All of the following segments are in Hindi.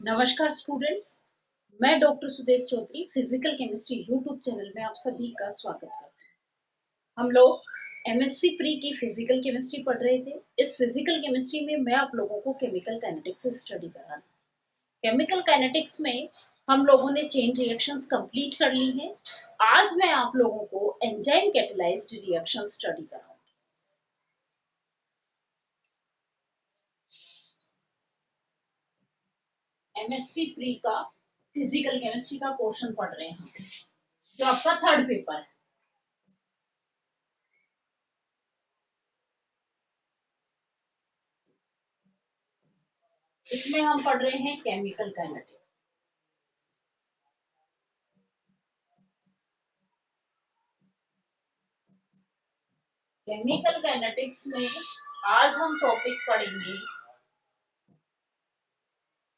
नमस्कार स्टूडेंट्स, मैं doctor Sudesh Chaudhary physical chemistry YouTube channel में आप सभी का स्वागत करती हूँ। हम लोग एमएससी प्री की फिजिकल केमिस्ट्री पढ़ रहे थे। इस फिजिकल केमिस्ट्री में मैं आप लोगों को केमिकल काइनेटिक्स स्टडी कर रहा हूँ। केमिकल काइनेटिक्स में हम लोगों ने चेन रिएक्शंस कंप्लीट कर ली हैं। आज मैं आप लोगों को एंजाइम कैटेलाइज्ड रिएक्शन स्टडी कराऊंगी। एमएससी प्री का फिजिकल केमिस्ट्री का पोर्शन पढ़ रहे हैं जो आपका थर्ड पेपर है। इसमें हम पढ़ रहे हैं केमिकल काइनेटिक्स। केमिकल काइनेटिक्स में आज हम टॉपिक पढ़ेंगे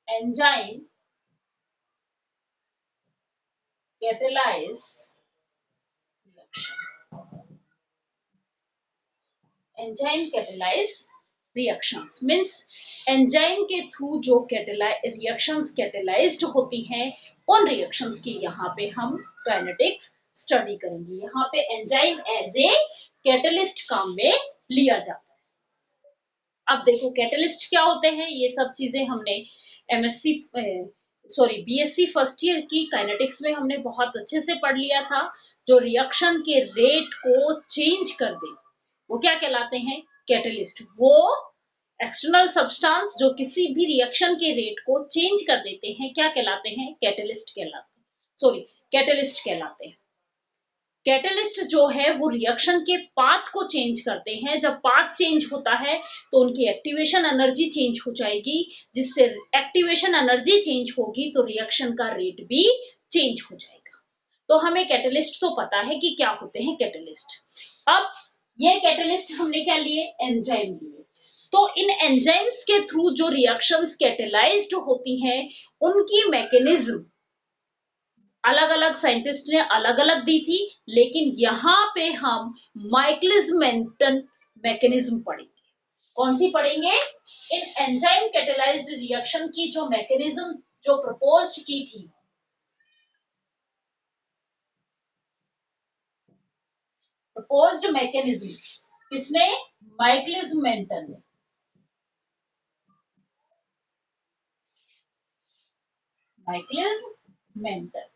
enzyme catalyse reaction. Enzyme catalyse reactions means enzyme के थ्रू जो रिएक्शंस कैटेलाइज्ड होती हैं, उन रिएक्शंस की यहाँ पे हम काइनेटिक्स स्टडी करेंगे। यहाँ पे एंजाइम एज ए कैटलिस्ट काम में लिया जाता है। अब देखो कैटलिस्ट क्या होते हैं, ये सब चीजें हमने बीएससी फर्स्ट ईयर की काइनेटिक्स में हमने बहुत अच्छे से पढ़ लिया था। जो रिएक्शन के रेट को चेंज कर दे वो क्या कहलाते हैं? कैटलिस्ट। वो एक्सटर्नल सब्सटेंस जो किसी भी रिएक्शन के रेट को चेंज कर देते हैं क्या कहलाते हैं? कैटलिस्ट कहलाते हैं। कैटलिस्ट जो है वो रिएक्शन के पाथ को चेंज करते हैं। जब पाथ चेंज होता है तो उनकी एक्टिवेशन एनर्जी चेंज हो जाएगी, जिससे एक्टिवेशन एनर्जी चेंज होगी तो रिएक्शन का रेट भी चेंज हो जाएगा। तो हमें कैटलिस्ट तो पता है कि क्या होते हैं कैटलिस्ट। अब ये कैटलिस्ट हमने क्या लिए? एंजाइम लिए। तो इन एंजाइम्स के थ्रू जो रिएक्शंस कैटेलाइज्ड होती हैं उनकी मैकेनिज्म अलग अलग साइंटिस्ट ने अलग अलग दी थी, लेकिन यहाँ पे हम माइकलिस मेंटन मैकेनिज्म पढ़ेंगे। कौन सी पढ़ेंगे? इन एंजाइम कैटेलाइज्ड रिएक्शन की जो मैकेनिज्म जो प्रपोज्ड की थी, प्रपोज्ड मैकेनिज्म किसने? माइकलिस मेंटन ने। माइकलिस मेंटन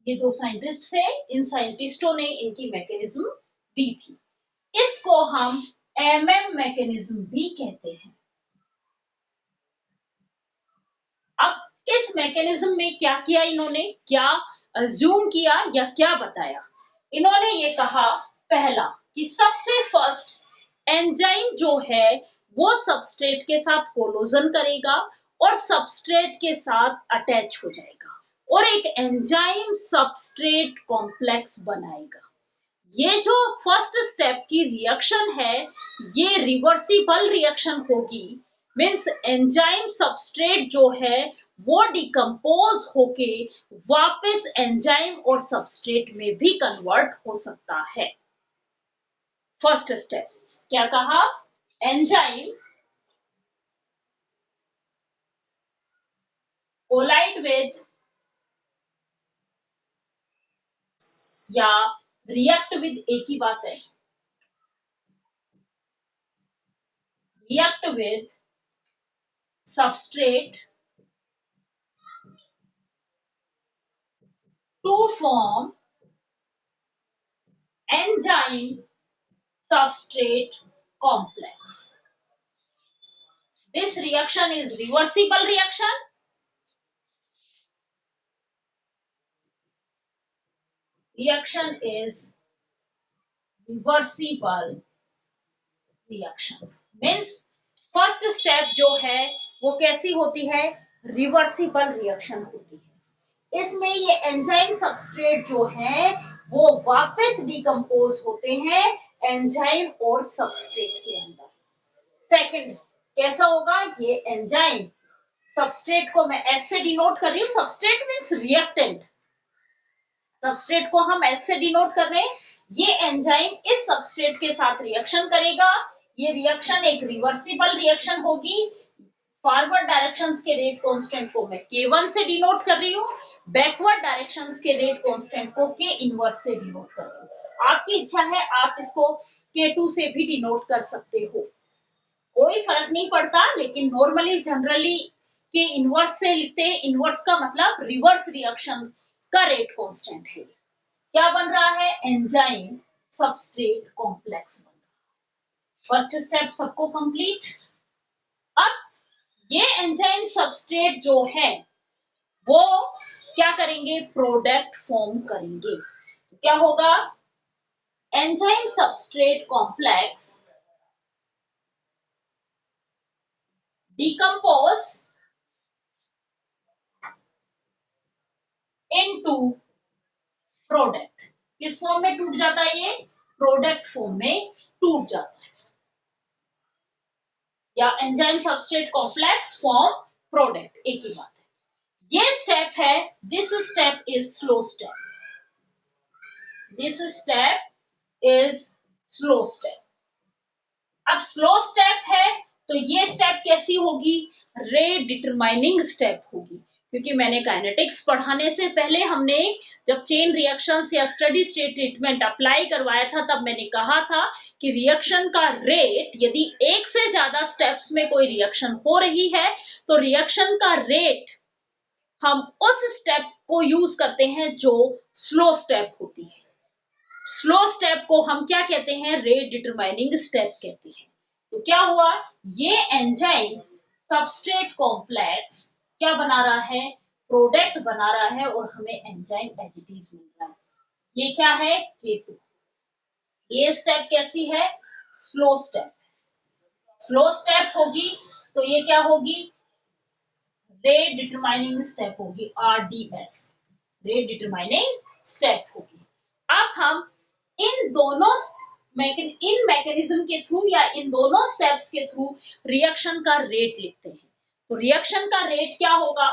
ये दो साइंटिस्ट थे। इन साइंटिस्टों ने इनकी मैकेनिज्म दी थी। इसको हम एमएम मैकेनिज्म भी कहते हैं। अब इस मैकेनिज्म में क्या किया इन्होंने? क्या अज्यूम किया या क्या बताया? इन्होंने ये कहा पहला कि सबसे फर्स्ट एंजाइम जो है वो सबस्ट्रेट के साथ कोलोजन करेगा और सबस्ट्रेट के साथ अटैच हो जाएगा और एक एंजाइम सबस्ट्रेट कॉम्प्लेक्स बनाएगा। ये जो फर्स्ट स्टेप की रिएक्शन है ये रिवर्सिबल रिएक्शन होगी। मींस एंजाइम सबस्ट्रेट जो है वो डिकम्पोज होके वापस एंजाइम और सबस्ट्रेट में भी कन्वर्ट हो सकता है। फर्स्ट स्टेप क्या कहा? एंजाइम कोलाइड विद या रिएक्ट विद, एक ही बात है, react with substrate to form enzyme substrate complex. This reaction is reversible reaction. Reaction is reversible reaction. Means first step जो है वो कैसी होती है? रिवर्सिबल रिएक्शन होती है। इसमें ये एंजाइम सबस्ट्रेट जो है वो वापस डिकम्पोज होते हैं एंजाइम और सबस्ट्रेट के अंदर। सेकंड कैसा होगा? ये एंजाइम सबस्ट्रेट को मैं एस से डिनोट कर रही हूँ। Substrate means reactant. सबस्ट्रेट को हम एस से डिनोट कर रहे हैं। ये एंजाइम इस सबस्ट्रेट के साथ रिएक्शन करेगा। ये रिएक्शन एक रिवर्सिबल रिएक्शन होगी। फॉरवर्ड डायरेक्शंस के रेट कांस्टेंट को मैं K1 से डिनोट कर रही हूँ, बैकवर्ड डायरेक्शंस के रेट कांस्टेंट को K इनवर्स से डिनोट कर रही हूँ। आपकी इच्छा है आप इसको K2 से भी डिनोट कर सकते हो, कोई फर्क नहीं पड़ता, लेकिन नॉर्मली जनरली के इनवर्स से लिखते हैं। इनवर्स का मतलब रिवर्स रिएक्शन का रेट कांस्टेंट है। क्या बन रहा है? एंजाइम सबस्ट्रेट कॉम्प्लेक्स बन रहा है। फर्स्ट स्टेप सबको कंप्लीट। अब ये एंजाइम सबस्ट्रेट जो है वो क्या करेंगे? प्रोडक्ट फॉर्म करेंगे। क्या होगा? Enzyme substrate complex decompose into product. किस फॉर्म में टूट जाता है? ये प्रोडक्ट फॉर्म में टूट जाता है, या enzyme substrate complex form product, एक ही बात है। ये स्टेप है, this step is slow step, this step is slow step. अब स्लो स्टेप है तो ये स्टेप कैसी होगी? रेट डिटरमाइनिंग स्टेप होगी, क्योंकि मैंने काइनेटिक्स पढ़ाने से पहले हमने जब चेन रिएक्शंस या स्टडी स्टेट ट्रीटमेंट अप्लाई करवाया था तब मैंने कहा था कि रिएक्शन का रेट, यदि एक से ज्यादा स्टेप्स में कोई रिएक्शन हो रही है तो रिएक्शन का रेट हम उस स्टेप को यूज करते हैं जो स्लो स्टेप होती है। स्लो स्टेप को हम क्या कहते हैं? रेट डिटरमाइनिंग स्टेप कहते हैं। तो क्या हुआ? ये एंजाइम सबस्ट्रेट कॉम्प्लेक्स क्या बना रहा है? प्रोडक्ट बना रहा है और हमें एंजाइम एज इट इज मिल रहा है। ये क्या है? K2। ये स्टेप कैसी है? Slow step. स्लो स्टेप होगी तो ये क्या होगी? रेट डिटरमाइनिंग स्टेप होगी, RDS, रेट डिटरमाइनिंग स्टेप होगी। अब हम इन दोनों इन मैकेनिज्म के थ्रू या इन दोनों स्टेप्स के थ्रू रिएक्शन का रेट लिखते हैं। तो रिएक्शन का रेट क्या होगा?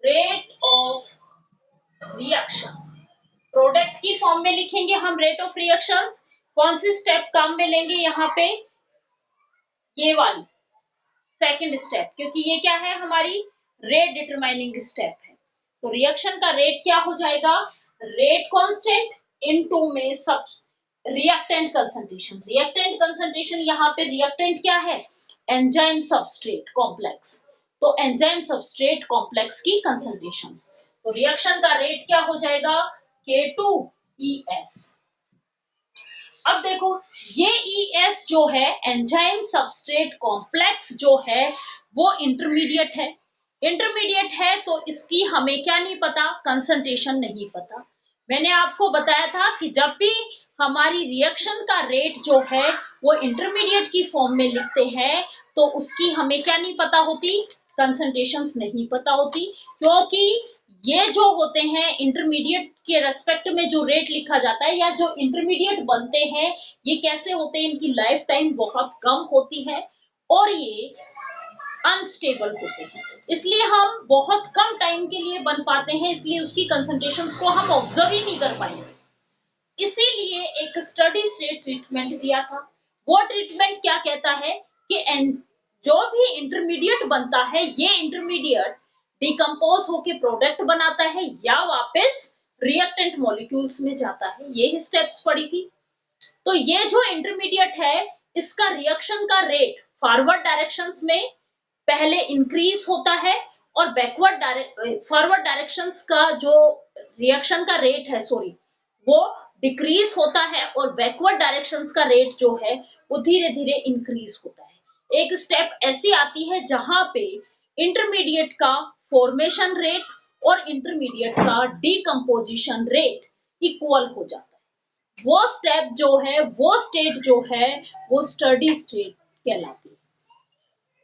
रेट ऑफ रिएक्शन प्रोडक्ट की फॉर्म में लिखेंगे हम। रेट ऑफ रिएक्शंस कौन सी स्टेप काम में लेंगे? यहाँ पे ये वाली सेकंड स्टेप, क्योंकि ये क्या है? हमारी रेट डिटरमाइनिंग स्टेप है। तो रिएक्शन का रेट क्या हो जाएगा? रेट कांस्टेंट इनटू में सब रिएक्टेंट कंसंट्रेशन। रिएक्टेंट कंसंट्रेशन यहाँ पे रिएक्टेंट क्या है? Enzyme substrate complex. तो एंजाइम सबस्ट्रेट कॉम्प्लेक्स की कंसंट्रेशंस। तो रिएक्शन का रेट क्या हो जाएगा? K2ES। अब देखो ये ES जो है एंजाइम सबस्ट्रेट कॉम्प्लेक्स जो है वो इंटरमीडिएट है। इंटरमीडिएट है तो इसकी हमें क्या नहीं पता? कंसंट्रेशन नहीं पता। मैंने आपको बताया था कि जब भी हमारी रिएक्शन का रेट जो है वो इंटरमीडिएट की फॉर्म में लिखते हैं तो उसकी हमें क्या नहीं पता होती? कंसंट्रेशंस नहीं पता होती, क्योंकि ये जो होते हैं इंटरमीडिएट के रेस्पेक्ट में जो रेट लिखा जाता है या जो इंटरमीडिएट बनते हैं ये कैसे होते हैं? इनकी लाइफ टाइम बहुत कम होती है और ये अनस्टेबल होते हैं, इसलिए हम बहुत कम टाइम के लिए बन पाते हैं, इसलिए उसकी कंसंट्रेशंस को हम ऑब्जर्व ही नहीं कर पाएंगे। इसीलिए एक स्टडी स्टेट ट्रीटमेंट दिया था। वो ट्रीटमेंट क्या कहता है कि जो भी इंटरमीडिएट बनता है ये इंटरमीडिएट डिकम्पोज होके प्रोडक्ट बनाता है या वापस रिएक्टेंट मॉलिक्यूल्स में जाता है। ये ही स्टेप्स पड़ी थी। तो ये जो इंटरमीडिएट है इसका रिएक्शन का रेट फॉरवर्ड डायरेक्शंस में पहले इंक्रीज होता है और फॉरवर्ड डायरेक्शंस का जो रिएक्शन का रेट है वो डिक्रीज होता है और बैकवर्ड डायरेक्शंस का रेट जो है वो धीरे धीरे इंक्रीज होता है। एक स्टेप ऐसी आती है जहां पे इंटरमीडिएट का फॉर्मेशन रेट और इंटरमीडिएट का डीकंपोजिशन रेट इक्वल हो जाता है। वो स्टेप जो है वो स्टेट जो है वो स्टडी स्टेट कहलाती है।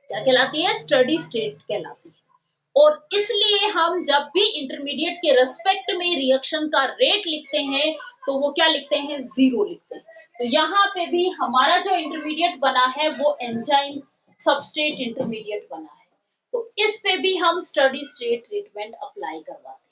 क्या कहलाती है? स्टडी स्टेट कहलाती है। और इसलिए हम जब भी इंटरमीडिएट के रेस्पेक्ट में रिएक्शन का रेट लिखते हैं तो वो क्या लिखते हैं? 0 लिखते हैं। तो यहाँ पे भी हमारा जो इंटरमीडिएट बना है वो एंजाइम सबस्ट्रेट इंटरमीडिएट बना है। तो इस पे भी हम स्टडी स्टेट ट्रीटमेंट अप्लाई करवाते हैं।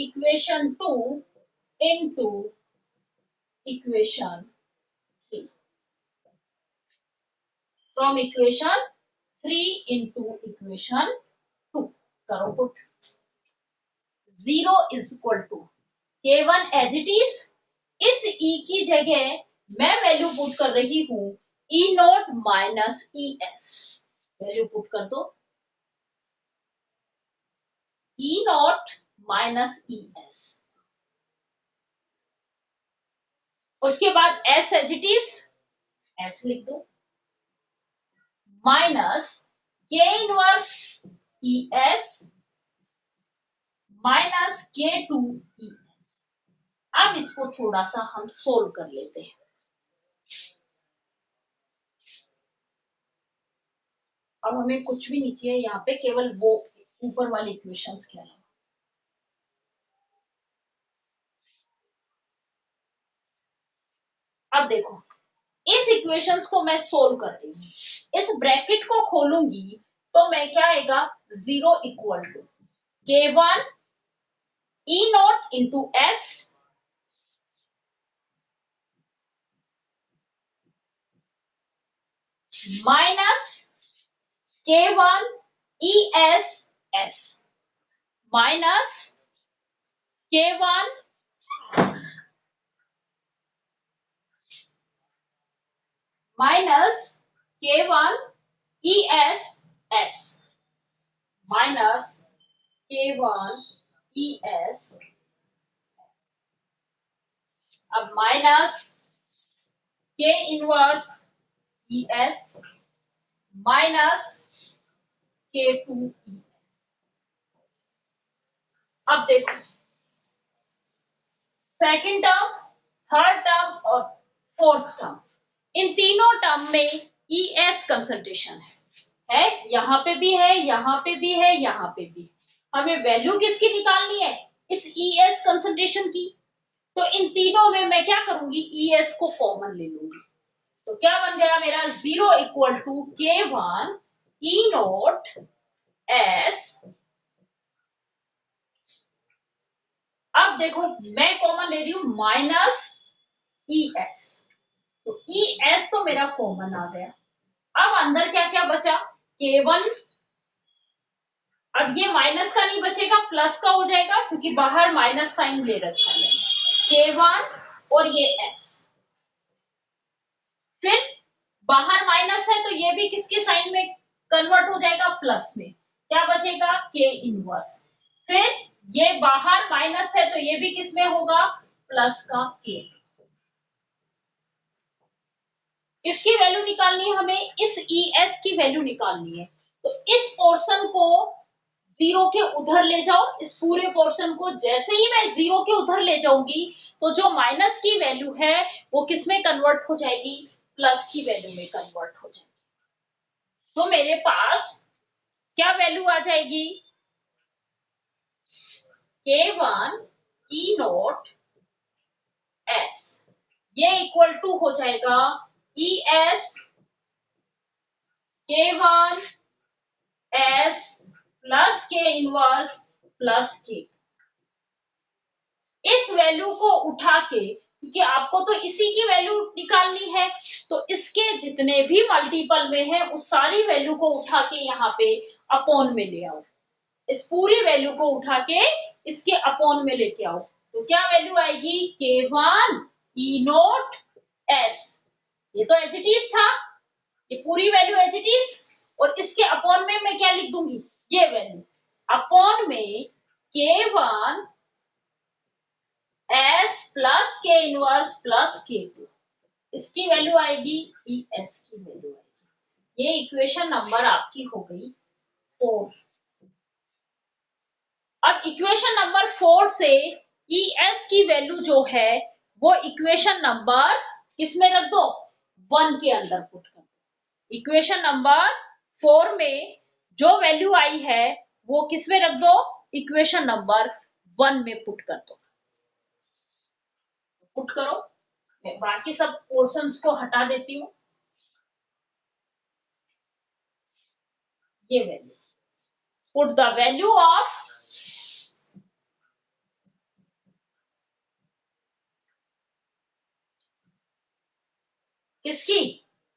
Equation 2 into equation 3, from equation 3 into equation 2 करो put. 0 is equal to K1 as it is, इस E की जगह मैं वैल्यू पुट कर रही हूं E naught minus ES, value put कर दो E नॉट माइनस ES, उसके बाद S as it is, S लिख दो, minus K inverse ES minus K2 ES। अब इसको थोड़ा सा हम सोल्व कर लेते हैं। अब हमें कुछ भी नहीं चाहिए यहाँ पे, केवल वो ऊपर वाले इक्वेशंस के अलावा। अब देखो, इस इक्वेशंस को मैं सोल्व कर रही हूँ, इस ब्रैकेट को खोलूंगी तो मैं क्या आएगा, 0 equal to K1 E naught into S minus K1 ES S minus K1 minus K1 ES S minus K1 ES, अब minus K inverse ES minus K2 ES। अब देखो, सेकंड टर्म, थर्ड टर्म और फोर्थ टर्म, इन तीनों टर्म में ES कंसंट्रेशन है, यहाँ पे भी है, यहाँ पे भी है, यहाँ पे भी। हमें वैल्यू किसकी निकालनी है, इस ES कंसंट्रेशन की। तो इन तीनों में मैं क्या करूंगी, ES को कॉमन ले लूंगी। तो क्या बन गया मेरा, 0 equal to K1 E naught S। अब देखो मैं कॉमन ले रही हूं माइनस ES, तो ES तो मेरा कॉमन आ गया। अब अंदर क्या क्या बचा, K1, अब ये माइनस का नहीं बचेगा, प्लस का हो जाएगा क्योंकि बाहर माइनस साइन ले रखा है K1 और ये S। फिर बाहर माइनस है तो ये भी किसके साइन में कन्वर्ट हो जाएगा, प्लस में। क्या बचेगा, K इनवर्स। फिर ये बाहर माइनस है तो ये भी किस में होगा, प्लस का K। इसकी वैल्यू निकालनी है हमें, इस ES की वैल्यू निकालनी है। तो इस पोर्शन को 0 के उधर ले जाओ, इस पूरे पोर्शन को जैसे ही मैं 0 के उधर ले जाऊंगी तो जो माइनस की वैल्यू है वो किस में कन्वर्ट हो जाएगी, प्लस की वैल्यू में कन्वर्ट हो जाएगी। तो मेरे पास क्या वैल्यू आ जाएगी, K1 E नोट S, ये इक्वल टू हो जाएगा ES K1 S plus K inverse plus K। इस वैल्यू को उठा के, क्योंकि आपको तो इसी की वैल्यू निकालनी है, तो इसके जितने भी मल्टीपल में है उस सारी वैल्यू को उठा के यहाँ पे अपॉन में ले आओ। इस पूरी वैल्यू को उठा के इसके अपॉन में लेके आओ, तो क्या वैल्यू आएगी, K1 E नोट S। ये तो एज इट इज था, ये पूरी वैल्यू एज इट इज, और इसके अपॉन में मैं क्या लिख दूंगी, ये वैल्यू अपॉन में K1 S plus K inverse plus K2, इसकी वैल्यू आएगी ES की वैल्यू आएगी। ये इक्वेशन नंबर आपकी हो गई 4। अब इक्वेशन नंबर 4 से ES की वैल्यू जो है वो इक्वेशन नंबर किसमें रख दो, 1 के अंदर पुट कर दो। इक्वेशन नंबर 4 में जो वैल्यू आई है वो किसमें रख दो, इक्वेशन नंबर 1 में पुट कर दो। पुट करो, मैं बाकी सब पोर्शंस को हटा देती हूँ। ये value, put the value of किसकी?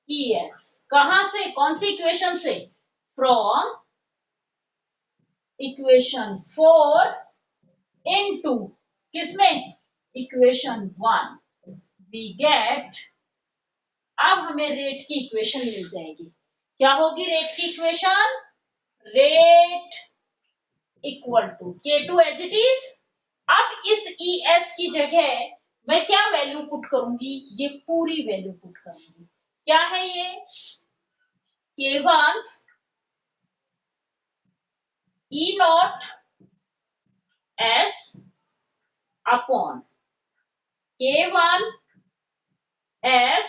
ES। कहां से, कौन सी इक्वेशन से? फ्रॉम इक्वेशन 4 इनटू किसमें? इक्वेशन 1 वी गेट, अब हमें रेट की इक्वेशन मिल जाएगी। क्या होगी रेट की equation? Rate equal to K2 as it is. अब इस ES की जगह मैं क्या वैल्यू पुट करूंगी? ये पूरी वैल्यू पुट करूंगी। क्या है ये? K1 E not S upon K1 S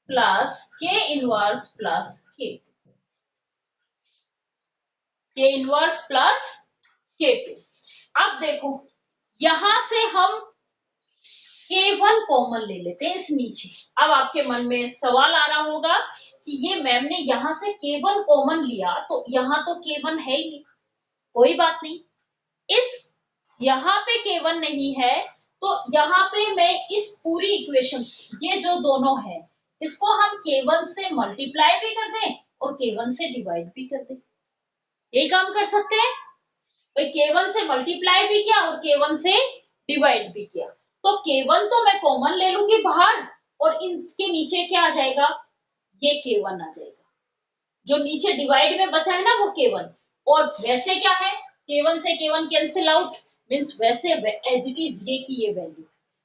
plus K inverse plus K inverse plus K2। अब देखो यहां से हम K1 कॉमन ले लेते हैं इस नीचे। अब आपके मन में सवाल आ रहा होगा कि ये मैम ने यहां से K1 कॉमन लिया तो यहां तो K1 है ही नहीं। कोई बात नहीं, इस यहां पे K1 नहीं है तो यहां पे मैं इस पूरी इक्वेशन, ये जो दोनों है इसको हम K1 से मल्टीप्लाई भी कर दें और K1 से डिवाइड भी कर दें। यही काम कर सकते हैं भाई। K1 से मल्टीप्लाई भी किया और K1 से डिवाइड भी किया तो K1 तो मैं कॉमन ले लूंगी बाहर और इनके नीचे क्या आ जाएगा? ये K1 आ जाएगा। जो नीचे डिवाइड में बचा है ना वो K1। और वैसे क्या है, K1 से K1 कैंसिल आउट, मीन्स वैसे एज इट इज ये की ये वैल्यू,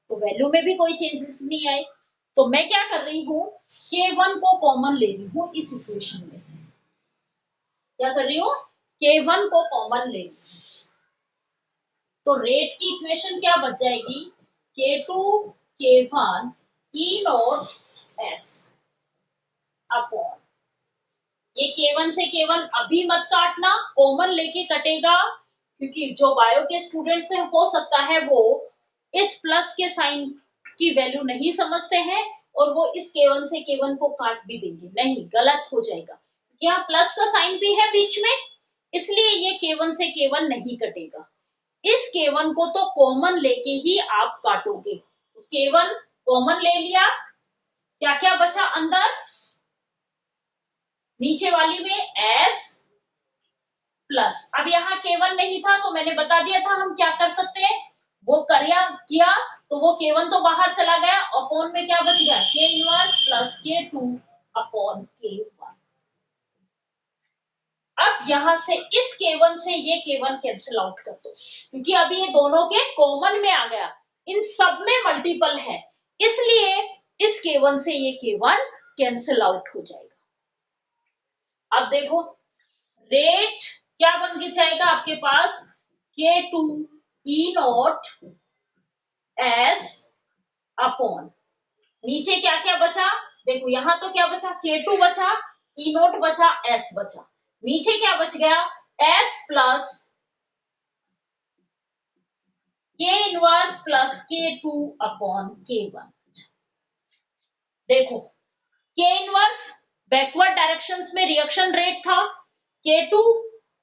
तो वैल्यू में भी कोई चेंजेस नहीं आए। तो मैं क्या कर रही हूँ, K1 को कॉमन ले रही हूँ इस इक्वेशन में से। क्या कर रही हूँ? K1 को कॉमन ले रही हूँ। तो रेट की इक्वेशन क्या बच जाएगी? K2 K1 E not S upon, ये K1 से K1 अभी मत काटना, कॉमन लेके कटेगा, क्योंकि जो बायो के स्टूडेंट्स हैं हो सकता है वो इस प्लस के साइन की वैल्यू नहीं समझते हैं और वो इस K1 से K1 को काट भी देंगे। नहीं, गलत हो जाएगा, यहाँ प्लस का साइन भी है बीच में, इसलिए ये K1 से K1 नहीं कटेगा। इस K1 को तो कॉमन लेके ही आप काटोगे। तो K1 कॉमन ले लिया, क्या क्या बचा अंदर? नीचे वाली में S प्लस, अब यहाँ K1 नहीं था तो मैंने बता दिया था हम क्या कर सकते हैं, वो किया तो वो K1 तो बाहर चला गया, अपॉन में क्या बच गया? K inverse plus K2 upon K1। अब यहां से इस K1 से ये K1 कैंसिल आउट कर दो, क्योंकि अभी ये दोनों के कॉमन में आ गया, इन सब में मल्टीपल है, इसलिए इस K1 से ये K1 कैंसिल आउट हो जाएगा। अब देखो रेट क्या बन के जाएगा आपके पास? K2 E not S upon, नीचे क्या क्या बचा? देखो यहां तो क्या बचा? K2 बचा, E नॉट बचा, S बचा, नीचे क्या बच गया? S plus K inverse plus K2 upon K1। देखो K इनवर्स बैकवर्ड डायरेक्शंस में रिएक्शन रेट था, K2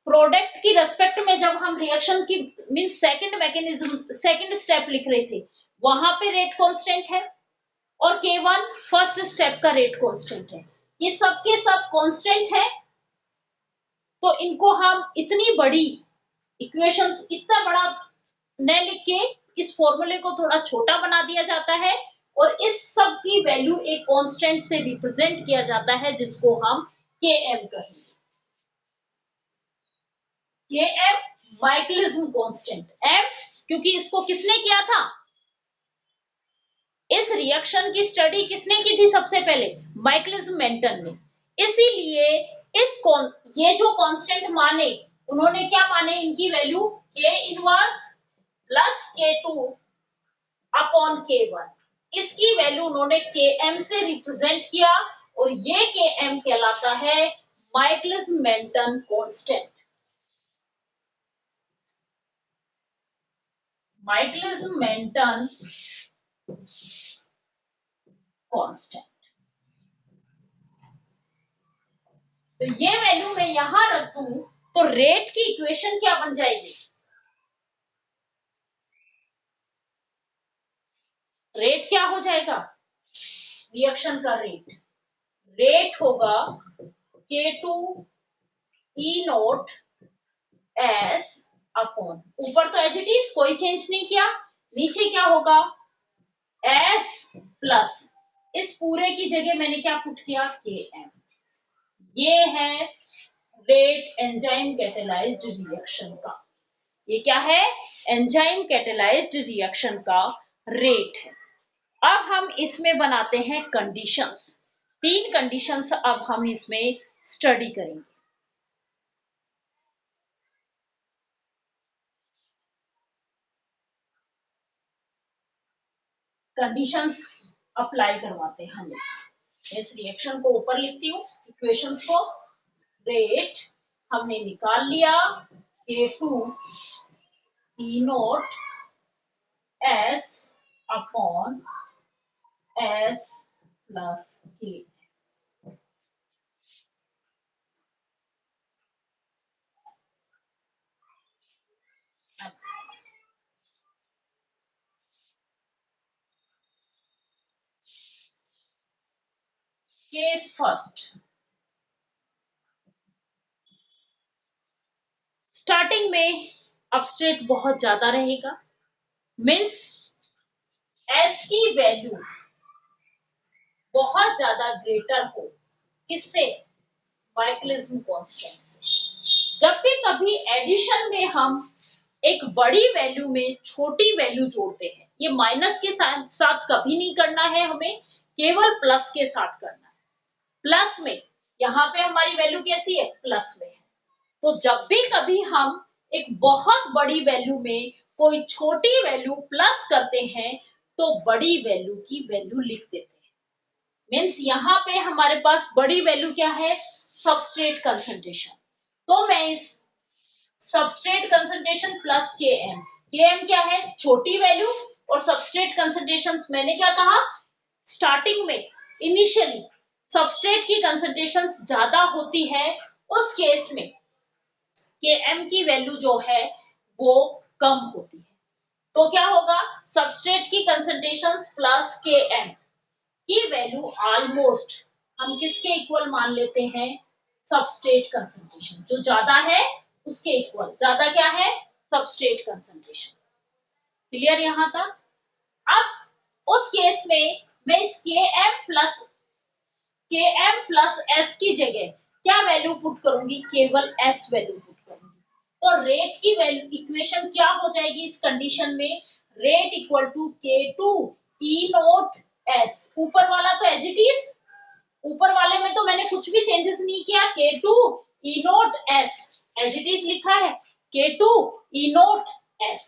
प्रोडक्ट की रेस्पेक्ट में जब हम रिएक्शन की means second mechanism second step लिख रहे थे वहां पे रेट कांस्टेंट है, और K1 फर्स्ट स्टेप का रेट कांस्टेंट है। ये सब के सब कांस्टेंट है, तो इनको हम इतनी बड़ी इक्वेशंस, इतना बड़ा न लिख के इस फॉर्मूले को थोड़ा छोटा बना दिया जाता है और इस सब की वैल्यू एक कांस्टेंट से रिप्रेजेंट किया जाता है जिसको हम Km कहेंगे। Km माइकलिज्म कांस्टेंट, M क्योंकि इसको किसने किया था, इस रिएक्शन की स्टडी किसने की थी सबसे पहले? माइकलिज्म मेंटन ने। इसीलिए ये जो कांस्टेंट माने, उन्होंने क्या माने, इनकी value K inverse plus K2 upon K1, इसकी वैल्यू उन्होंने Km से रिप्रेजेंट किया और ये Km कहलाता है Michaelis Menten constant. Michaelis Menten constant. तो ये वैल्यू मैं यहां रख दूं तो रेट की इक्वेशन क्या बन जाएगी? रेट क्या हो जाएगा? रिएक्शन का रेट होगा K2 E naught S upon, ऊपर तो एज इट इज कोई चेंज नहीं किया, नीचे क्या होगा S प्लस, इस पूरे की जगह मैंने क्या पुट किया Km। ये है रेट एंजाइम कैटेलाइज्ड रिएक्शन का। ये क्या है, एंजाइम कैटेलाइज्ड रिएक्शन का रेट है। अब हम इसमें बनाते हैं कंडीशंस, 3 कंडीशंस अब हम इसमें स्टडी करेंगे। कंडीशंस अप्लाई करवाते हैं हम इसमें। इस रिएक्शन को ऊपर लिखती हूँ, इक्वेशंस को। रेट हमने निकाल लिया K2 E naught S upon S plus K। Case first, starting में अपस्टेट बहुत ज्यादा रहेगा, मीन्स S की वैल्यू बहुत ज्यादा ग्रेटर हो, किससे, वाइक्लिज्म कांस्टेंट से। जब भी कभी एडिशन में हम एक बड़ी वैल्यू में छोटी वैल्यू जोड़ते हैं, ये माइनस के साथ कभी नहीं करना है हमें, केवल प्लस के साथ करना है। प्लस में यहाँ पे हमारी वैल्यू कैसी है, प्लस में है। तो जब भी कभी हम एक बहुत बड़ी वैल्यू में कोई छोटी वैल्यू प्लस करते हैं, तो बड़ी वैल्यू की वैल्यू लिख देते हैं। मीन्स यहाँ पे हमारे पास बड़ी वैल्यू क्या है, सबस्ट्रेट कंसंट्रेशन। तो मैं इस सबस्ट्रेट कंसंट्रेशन प्लस Km क्या है, छोटी वैल्यू, और सबस्ट्रेट कंसंट्रेशन मैंने क्या कहा, स्टार्टिंग में इनिशियली सबस्ट्रेट की कंसंट्रेशन ज्यादा होती है, उस केस में Km की वैल्यू जो है वो कम होती है। तो क्या होगा, सबस्ट्रेट की कंसंट्रेशन प्लस Km की वैल्यू ऑलमोस्ट हम किसके इक्वल मान लेते हैं, सबस्ट्रेट कंसंट्रेशन जो ज्यादा है उसके इक्वल। ज्यादा क्या है, सबस्ट्रेट कंसंट्रेशन। क्लियर यहां तक। अब उस केस में मैं इस Km प्लस S की जगह क्या वैल्यू पुट करूंगी, केवल S वैल्यू पुट करूंगी। तो रेट की वैल्यू इक्वेशन क्या हो जाएगी इस कंडीशन में, rate equal to K2 E naught S। ऊपर वाला तो एज इट इज, ऊपर वाले में तो मैंने कुछ भी चेंजेस नहीं किया, K2 E naught S as it is लिखा है, K2 E नोट S,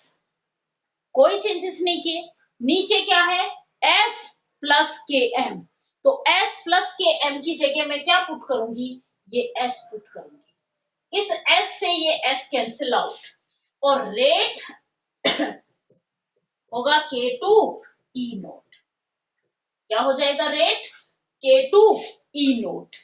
कोई चेंजेस नहीं किए। नीचे क्या है, S प्लस Km। तो S प्लस Km की जगह मैं क्या पुट करूंगी, ये S पुट करूंगी। इस S से ये S कैंसिल आउट, और रेट होगा K2 E नोट। क्या हो जाएगा rate, K2 E note.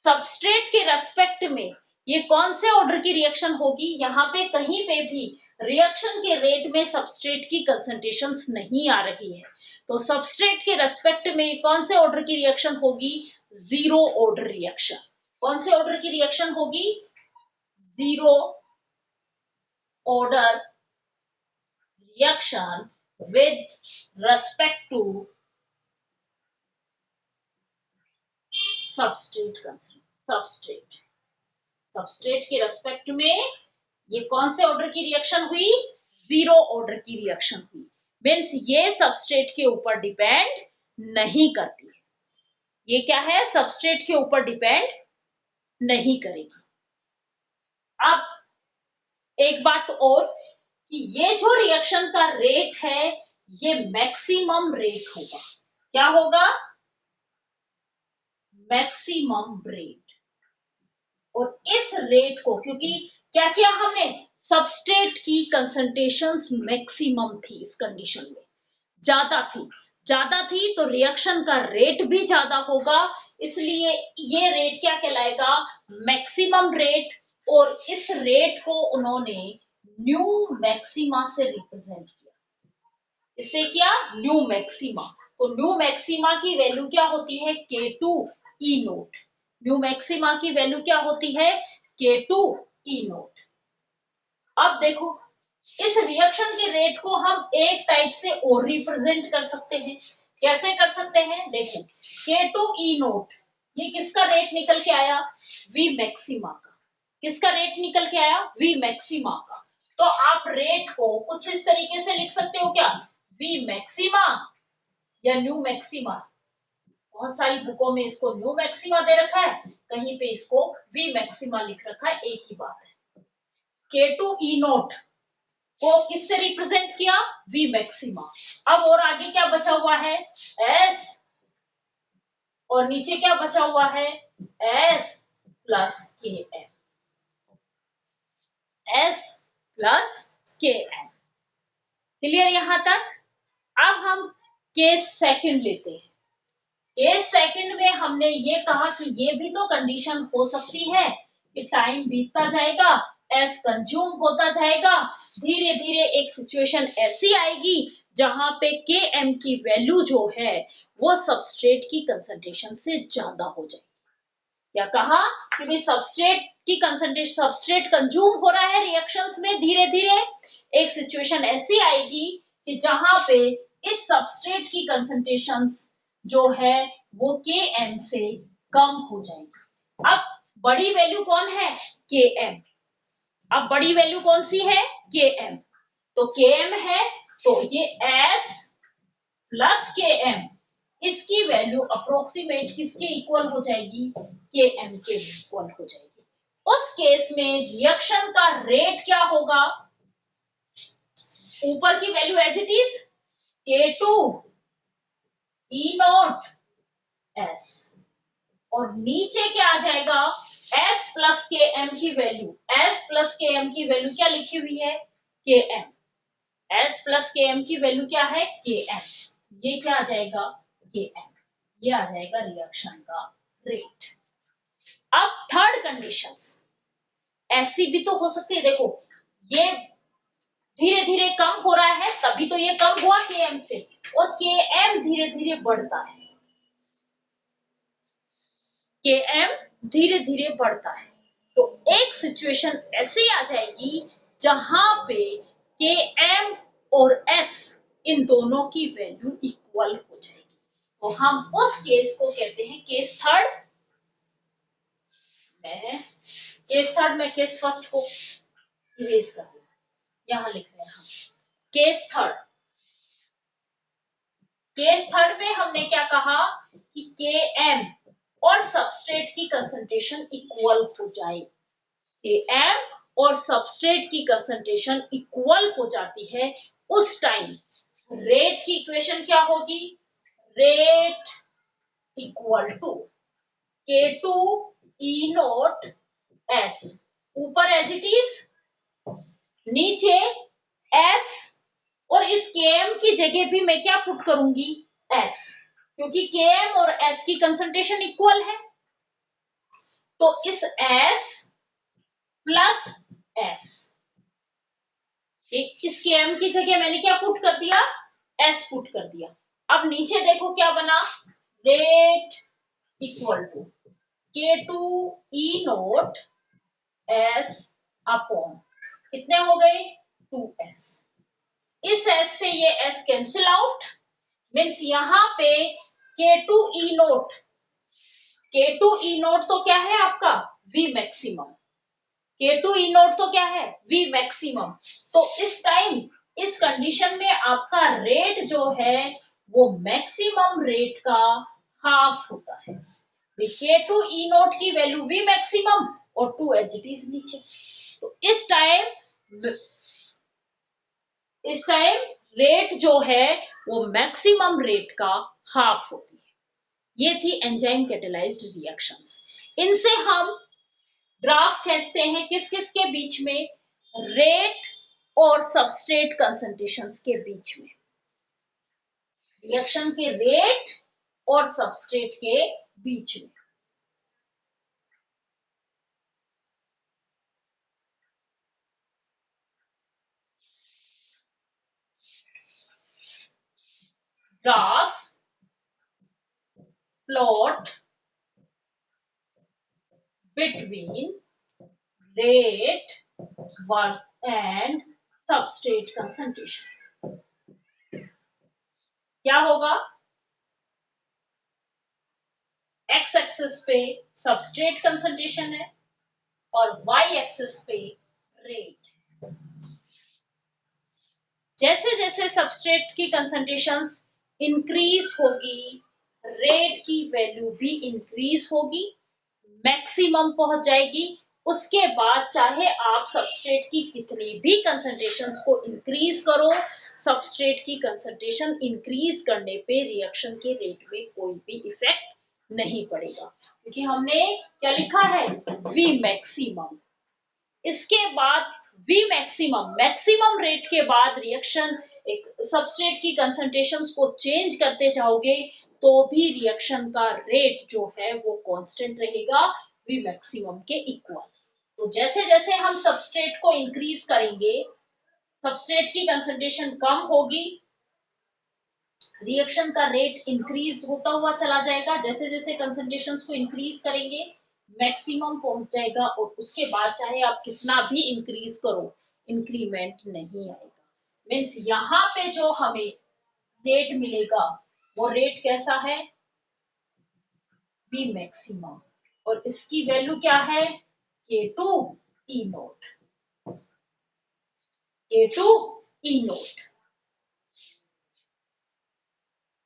Substrate के रेस्पेक्ट में ये कौन से ऑर्डर की रिएक्शन होगी, यहाँ पे कहीं पे भी रिएक्शन के रेट में सबस्ट्रेट की कंसंट्रेशंस नहीं आ रही है, तो सबस्ट्रेट के रेस्पेक्ट में कौन से ऑर्डर की रिएक्शन होगी, जीरो ऑर्डर रिएक्शन। कौन से ऑर्डर की रिएक्शन होगी, zero order reaction with respect to substrate substrate के रेस्पेक्ट में ये कौन से ऑर्डर की रिएक्शन हुई, जीरो ऑर्डर की रिएक्शन हुई। मीन्स ये सबस्ट्रेट के ऊपर डिपेंड नहीं करती है, ये क्या है, सबस्ट्रेट के ऊपर डिपेंड नहीं करेगी। अब एक बात और, कि ये जो रिएक्शन का रेट है ये मैक्सिमम रेट होगा। क्या होगा, मैक्सिमम रेट। और इस रेट को, क्योंकि क्या किया हमने, सबस्ट्रेट की कंसंट्रेशंस मैक्सिमम थी, इस कंडीशन में ज्यादा थी तो रिएक्शन का रेट भी ज्यादा होगा, इसलिए ये रेट क्या कहलाएगा, मैक्सिमम रेट। और इस रेट को उन्होंने न्यू मैक्सिमा से रिप्रेजेंट किया, इससे क्या, न्यू मैक्सिमा। तो न्यू मैक्सिमा की वैल्यू क्या होती है, K2 E0। न्यू मैक्सिमा की वैल्यू क्या होती है, K2 E0। अब देखो, इस रिएक्शन के रेट को हम एक टाइप से और रिप्रेजेंट कर सकते हैं। कैसे कर सकते हैं, देखो K2 E0, ये किसका रेट निकल के आया, V मैक्सिमा का। किसका रेट निकल के आया, V मैक्सिमा का। तो आप रेट को कुछ इस तरीके से लिख सकते हो क्या, V मैक्सिमा या न्यू मैक्सिमा। बहुत सारी बुकों में इसको न्यू मैक्सिमा दे रखा है, कहीं पे इसको V मैक्सिमा लिख रखा है, एक ही बात है। K2 E0 को किससे रिप्रेजेंट किया, V मैक्सिमा। अब और आगे क्या बचा हुआ है, S, और नीचे क्या बचा हुआ है, S plus KM। S plus KM, clear यहां तक। अब हम केस सेकंड लेते हैं। केस सेकंड में हमने ये कहा कि ये भी तो कंडीशन हो सकती है कि टाइम बीतता जाएगा, एस कंज्यूम होता जाएगा, धीरे धीरे एक सिचुएशन ऐसी आएगी जहां पे के एम की वैल्यू जो है वो सबस्ट्रेट की कंसंट्रेशन से ज्यादा हो जाएगी। क्या कहा कि भाई सबस्ट्रेट की कंसंट्रेशन, सबस्ट्रेट कंज्यूम हो रहा है रिएक्शंस में, धीरे धीरे एक सिचुएशन ऐसी आएगी कि जहां पे इस सबस्ट्रेट की कंसंट्रेशंस जो है वो के एम से कम हो जाएगी। अब बड़ी वैल्यू कौन है, के एम। अब बड़ी वैल्यू कौन सी है, के एम। तो के एम है, तो ये एस प्लस के एम, इसकी वैल्यू अप्रोक्सीमेट किसके इक्वल हो जाएगी, के एम के इक्वल हो जाएगी। उस केस में रिएक्शन का रेट क्या होगा, ऊपर की value as it is K2 E0 S, और नीचे क्या आ जाएगा, S प्लस के एम की value. S plus K M की वैल्यू क्या लिखी हुई है, K M. S plus K M की वैल्यू क्या है, के एम। ये क्या आ जाएगा, के एम। ये आ जाएगा रिएक्शन का रेट। अब थर्ड कंडीशंस ऐसी भी तो हो सकती है, देखो ये धीरे धीरे कम हो रहा है, तभी तो ये कम हुआ के एम से, और के एम धीरे धीरे बढ़ता है, के एम धीरे धीरे बढ़ता है। तो एक सिचुएशन ऐसी आ जाएगी जहां पे के एम और एस इन दोनों की वैल्यू इक्वल हो जाएगी। तो हम उस केस को कहते हैं केस थर्ड। मैं केस फर्स्ट को इरेज कर दूं, यहां लिख रहे हैं हम केस थर्ड। केस थर्ड में हमने क्या कहा कि के एम और सबस्ट्रेट की कंसंट्रेशन इक्वल हो जाए। के एम और सबस्ट्रेट की कंसंट्रेशन इक्वल हो जाती है, उस टाइम रेट की इक्वेशन क्या होगी, rate equal to K2 E0 S, ऊपर एज इट इज, नीचे S, और इस Km की जगह भी मैं क्या पुट करूंगी, S, क्योंकि Km और S की कंसंट्रेशन इक्वल है। तो इस S प्लस S, इस Km की जगह मैंने क्या पुट कर दिया, S पुट कर दिया। अब नीचे देखो क्या बना, rate equal to K2 E0 S upon कितने हो गए, 2S। इस S से ये S कैंसिल आउट, मीन्स यहां पे K2 E0, K2 E0 तो क्या है आपका, V मैक्सिमम। K2 E0 तो क्या है, V मैक्सिमम। तो इस टाइम, इस कंडीशन में आपका रेट जो है वो मैक्सिमम रेट का हाफ होता है। K2 E0 की वैल्यू V मैक्सिमम और 2 एज इट इज नीचे। तो इस टाइम रेट जो है वो मैक्सिमम रेट का हाफ होती है। ये थी एंजाइम कैटेलाइज्ड रिएक्शंस। इनसे हम ग्राफ खींचते हैं किस किस के बीच में, रेट और सबस्ट्रेट कंसंट्रेशंस के बीच में, रिएक्शन के रेट और सबस्ट्रेट के बीच में। Graph plot between rate versus and substrate concentration. क्या होगा, एक्स एक्सिस पे सबस्ट्रेट कंसंट्रेशन है और वाई एक्सिस पे रेट। जैसे जैसे सबस्ट्रेट की कंसंट्रेशंस इंक्रीज होगी, रेट की वैल्यू भी इंक्रीज होगी, मैक्सिमम पहुंच जाएगी। उसके बाद चाहे आप सबस्ट्रेट की कितनी भी कंसंट्रेशंस को इंक्रीज करो, सबस्ट्रेट की कंसंट्रेशन इंक्रीज करने पे रिएक्शन के रेट में कोई भी इफेक्ट नहीं पड़ेगा, क्योंकि हमने क्या लिखा है, वी मैक्सिमम। इसके बाद वी मैक्सिमम, मैक्सिमम रेट के बाद रिएक्शन एक सबस्ट्रेट की कंसंट्रेशंस को चेंज करते जाओगे तो भी रिएक्शन का रेट जो है वो कांस्टेंट रहेगा, वी मैक्सिमम के इक्वल। तो जैसे जैसे हम सबस्ट्रेट को इंक्रीज करेंगे, सबस्ट्रेट की कंसंट्रेशन कम होगी, रिएक्शन का रेट इंक्रीज होता हुआ चला जाएगा। जैसे जैसे कंसंट्रेशंस को इंक्रीज करेंगे मैक्सिमम पहुंच जाएगा, और उसके बाद चाहे आप कितना भी इंक्रीज करो इंक्रीमेंट नहीं आएगा। मीन्स यहाँ पे जो हमें रेट मिलेगा वो रेट कैसा है, वी मैक्सिमम, और इसकी वैल्यू क्या है, K2 E naught, K2 E naught.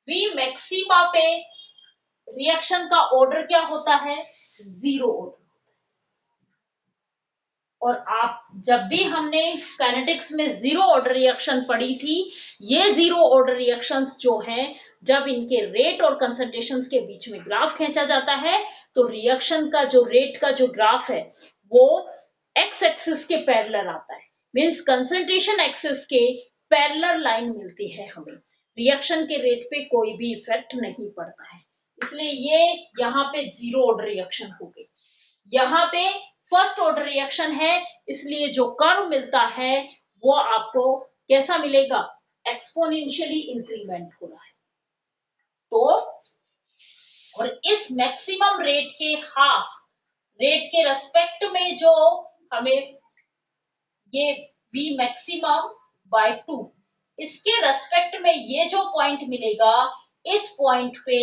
V maxima पे रिएक्शन का ऑर्डर क्या होता है, जीरो ऑर्डर। और आप जब भी हमने काइनेटिक्स में जीरो ऑर्डर रिएक्शन पढ़ी थी, ये जीरो ऑर्डर रिएक्शंस जो हैं, जब इनके रेट और कंसंट्रेशंस के बीच में ग्राफ खींचा जाता है तो रिएक्शन का जो रेट का जो ग्राफ है वो एक्स एक्सिस के पैरेलल आता है। मींस कंसंट्रेशन एक्सिस के पैरेलल लाइन मिलती है हमें, रिएक्शन के रेट पे कोई भी इफेक्ट नहीं पड़ता है, इसलिए ये यहाँ पे जीरो ऑर्डर रिएक्शन हो गई। यहाँ पे फर्स्ट ऑर्डर रिएक्शन है, इसलिए जो कर्व मिलता है वो आपको कैसा मिलेगा, एक्सपोनेंशियली इंक्रीमेंट हो रहा है। तो और इस मैक्सिमम रेट के हाफ रेट के रेस्पेक्ट में जो हमें ये वी मैक्सिमम बाय 2, इसके रेस्पेक्ट में ये जो पॉइंट मिलेगा, इस पॉइंट पे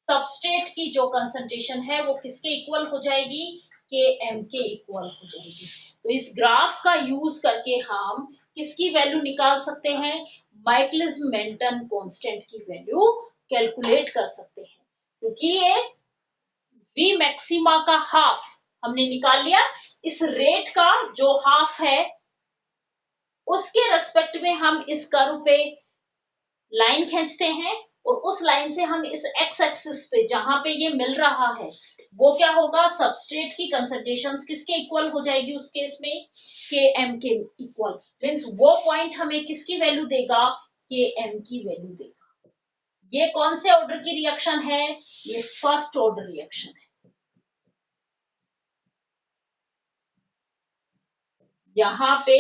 सबस्ट्रेट की जो कंसंट्रेशन है वो किसके इक्वल हो जाएगी, के एम के इक्वल हो जाएगी। तो इस ग्राफ का यूज करके हम किसकी वैल्यू निकाल सकते हैं, माइकलिस मेंटन कांस्टेंट की वैल्यू कैलकुलेट कर सकते हैं, क्योंकि ये वी मैक्सिमा का हाफ हमने निकाल लिया, इस रेट का जो हाफ है उसके रेस्पेक्ट में हम इस कर्व पे लाइन खींचते हैं, और उस लाइन से हम इस एक्स एक्सिस पे जहां पे ये मिल रहा है वो क्या होगा, सबस्ट्रेट की कंसंट्रेशंस किसके इक्वल हो जाएगी उस केस में, के एम के इक्वल। मींस वो पॉइंट हमें किसकी वैल्यू देगा, के एम की वैल्यू देगा। ये कौन से ऑर्डर की रिएक्शन है, ये फर्स्ट ऑर्डर रिएक्शन है। यहाँ पे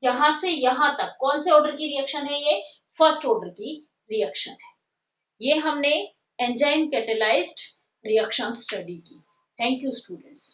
यहां से यहां तक कौन से ऑर्डर की रिएक्शन है, ये फर्स्ट ऑर्डर की रिएक्शन है। ये हमने एंजाइम कैटेलाइज्ड रिएक्शन स्टडी की। Thank you students.